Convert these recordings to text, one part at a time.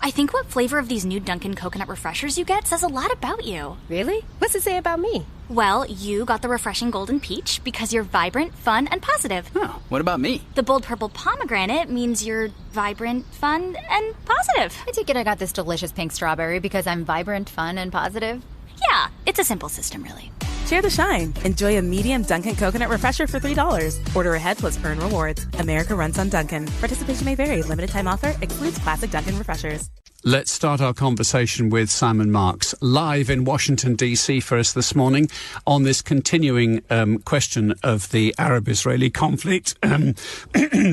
I think what flavor of these new Dunkin' coconut refreshers you get says a lot about you. Really? What's it say about me? Well, you got the refreshing golden peach because you're vibrant, fun, and positive. Oh, what about me? The bold purple pomegranate means you're vibrant, fun, and positive. I take it I got this delicious pink strawberry because I'm vibrant, fun, and positive. Yeah, it's a simple system, really. Share the shine. Enjoy a medium Dunkin' coconut refresher for $3. Order ahead plus earn rewards. America runs on Dunkin'. Participation may vary. Limited time offer. Excludes classic Dunkin' refreshers. Let's start our conversation with Simon Marks, live in Washington, D.C. for us this morning on this continuing question of the Arab-Israeli conflict,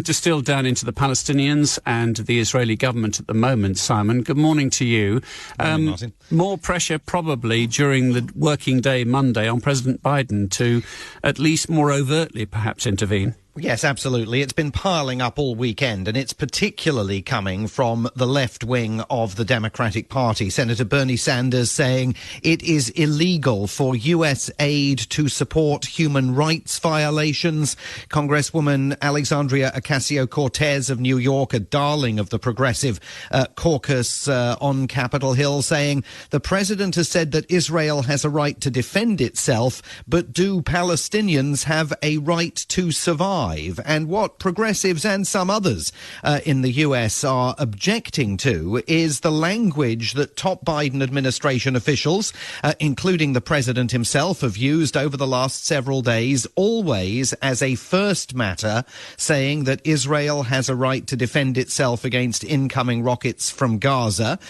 distilled down into the Palestinians and the Israeli government at the moment. Simon, good morning to you. Morning, Martin. More pressure probably during the working day Monday on President Biden to at least more overtly perhaps intervene. Yes, absolutely. It's been piling up all weekend, and it's particularly coming from the left wing of the Democratic Party. Senator Bernie Sanders saying it is illegal for U.S. aid to support human rights violations. Congresswoman Alexandria Ocasio-Cortez of New York, a darling of the progressive caucus on Capitol Hill, saying the president has said that Israel has a right to defend itself, but do Palestinians have a right to survive? And what progressives and some others in the US are objecting to is the language that top Biden administration officials, including the president himself, have used over the last several days, always as a first matter, saying that Israel has a right to defend itself against incoming rockets from Gaza,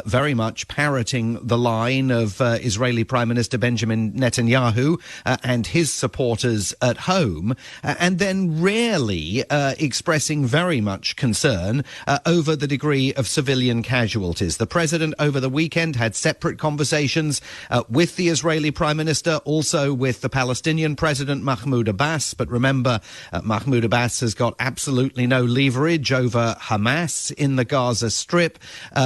very much parroting the line of Israeli Prime Minister Benjamin Netanyahu and his supporters at home, and then rarely expressing very much concern over the degree of civilian casualties. The president over the weekend had separate conversations with the Israeli Prime Minister, also with the Palestinian President Mahmoud Abbas. But remember, Mahmoud Abbas has got absolutely no leverage over Hamas in the Gaza Strip,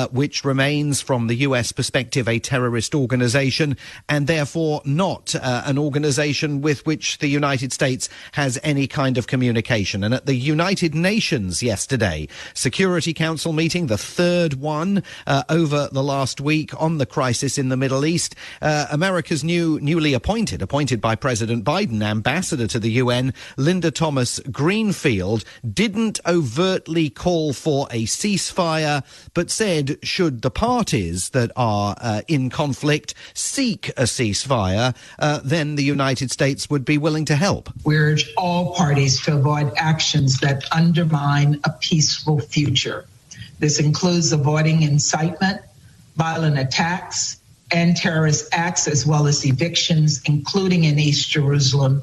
which remains, from the US perspective, a terrorist organization, and therefore not an organization with which the United States has any kind of communication. And at the United Nations yesterday, Security Council meeting, the third one over the last week on the crisis in the Middle East, America's newly appointed by President Biden, ambassador to the UN, Linda Thomas Greenfield, didn't overtly call for a ceasefire, but said should the parties that are in conflict seek a ceasefire, then the United States would be willing to help. We urge all parties to avoid actions that undermine a peaceful future. This includes avoiding incitement, violent attacks, and terrorist acts, as well as evictions, including in East Jerusalem.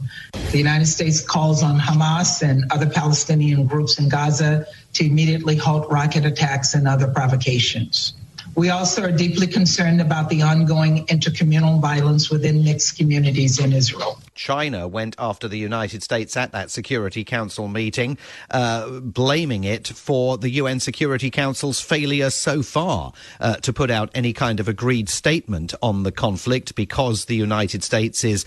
The United States calls on Hamas and other Palestinian groups in Gaza to immediately halt rocket attacks and other provocations. We also are deeply concerned about the ongoing intercommunal violence within mixed communities in Israel. China went after the United States at that Security Council meeting, blaming it for the UN Security Council's failure so far to put out any kind of agreed statement on the conflict, because the United States is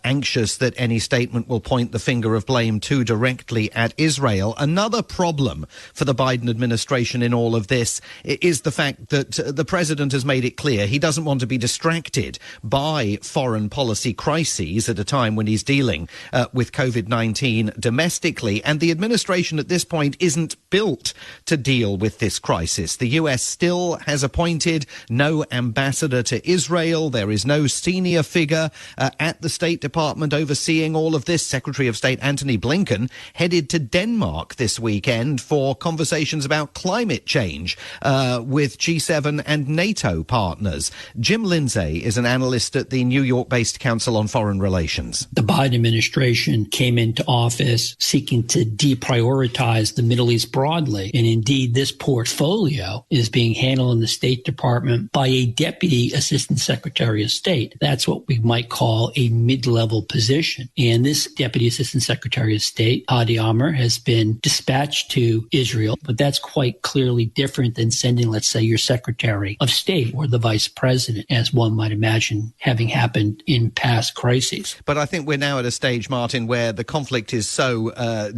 anxious that any statement will point the finger of blame too directly at Israel. Another problem for the Biden administration in all of this is the fact that the president has made it clear he doesn't want to be distracted by foreign policy crises at a time when he's dealing with COVID-19 domestically. And the administration at this point isn't built to deal with this crisis. The US still has appointed no ambassador to Israel. There is no senior figure at the State Department overseeing all of this. Secretary of State Antony Blinken headed to Denmark this weekend for conversations about climate change with G7 and NATO partners. Jim Lindsay is an analyst at the New York-based Council on Foreign Relations. The Biden administration came into office seeking to deprioritize the Middle East broadly. And indeed, this portfolio is being handled in the State Department by a Deputy Assistant Secretary of State. That's what we might call a mid-level position. And this Deputy Assistant Secretary of State, Hadi Amr, has been dispatched to Israel. But that's quite clearly different than sending, let's say, your Secretary of State or the Vice President, as one might imagine having happened in past crises. But I think we're now at a stage, Martin, where the conflict is so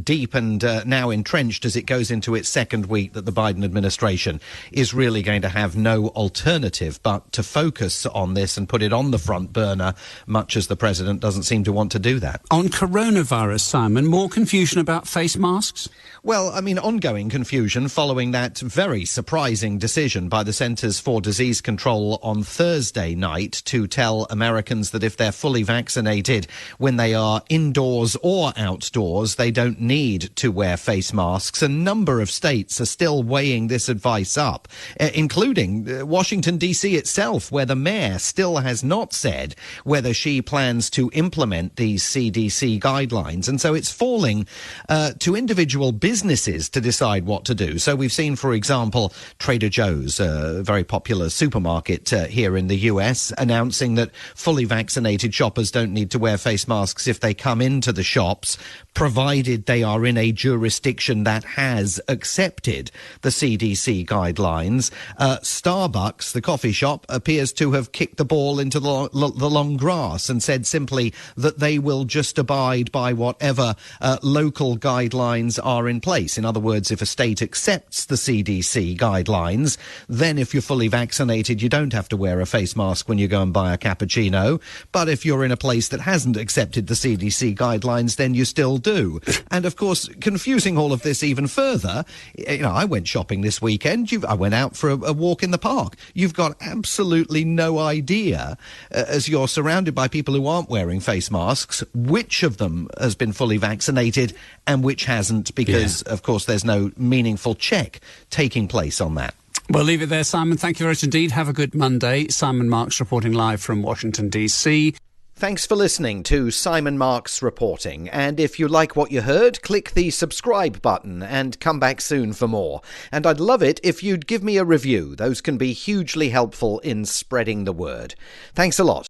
deep and now entrenched as it goes into its second week that the Biden administration is really going to have no alternative but to focus on this and put it on the front burner, much as the president doesn't seem to want to do that. On coronavirus, Simon, more confusion about face masks? Well, I mean, ongoing confusion following that very surprising decision by the Centers for Disease Control on Thursday night to tell Americans that if they're fully vaccinated when they are indoors or outdoors, they don't need to wear face masks. A number of states are still weighing this advice up, including Washington, D.C. itself, where the mayor still has not said whether she plans to implement these CDC guidelines. And so it's falling to individual businesses to decide what to do. So we've seen, for example, Trader Joe's, a very popular supermarket here in the US, announcing that fully vaccinated shoppers don't need to wear face masks if they come into the shops, provided they are in a jurisdiction that has accepted the CDC guidelines. Starbucks, the coffee shop, appears to have kicked the ball into the long grass and said simply that they will just abide by whatever local guidelines are in place. In other words, if a state accepts the CDC guidelines, then if you're fully vaccinated, you don't have to wear a face mask when you go and buy a cappuccino. But if you're in a place that hasn't accepted the CDC guidelines, then you still do. And of course, confusing all of this even further, I went shopping this weekend. I went out for a walk in the park. You've got absolutely no idea, as you're surrounded by people who aren't wearing face masks, which of them has been fully vaccinated and which hasn't, because, of course, there's no meaningful check taking place on that. We'll leave it there, Simon. Thank you very much indeed. Have a good Monday. Simon Marks reporting live from Washington, D.C. Thanks for listening to Simon Marks Reporting. And if you like what you heard, click the subscribe button and come back soon for more. And I'd love it if you'd give me a review. Those can be hugely helpful in spreading the word. Thanks a lot.